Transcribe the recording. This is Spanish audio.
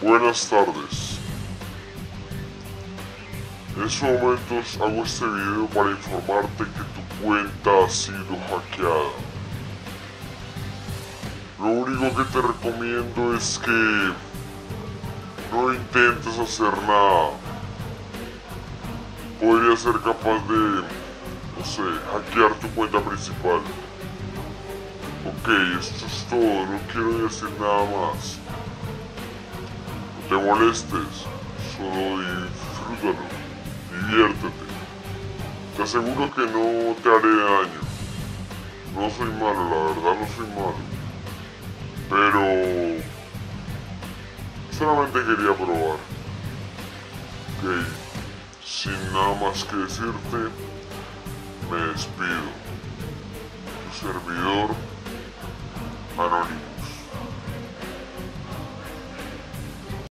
Buenas tardes. En estos momentos hago este video para informarte que tu cuenta ha sido hackeada. Lo único que te recomiendo es que no intentes hacer nada. Podría ser capaz de, no sé, hackear tu cuenta principal. Ok, esto es todo, no quiero decir nada más. No te molestes, solo disfrútalo, diviértete. Te aseguro que no te haré daño. No soy malo, la verdad no soy malo. Pero solamente quería probar. Ok, sin nada más que decirte, me despido. Tu servidor anónimo.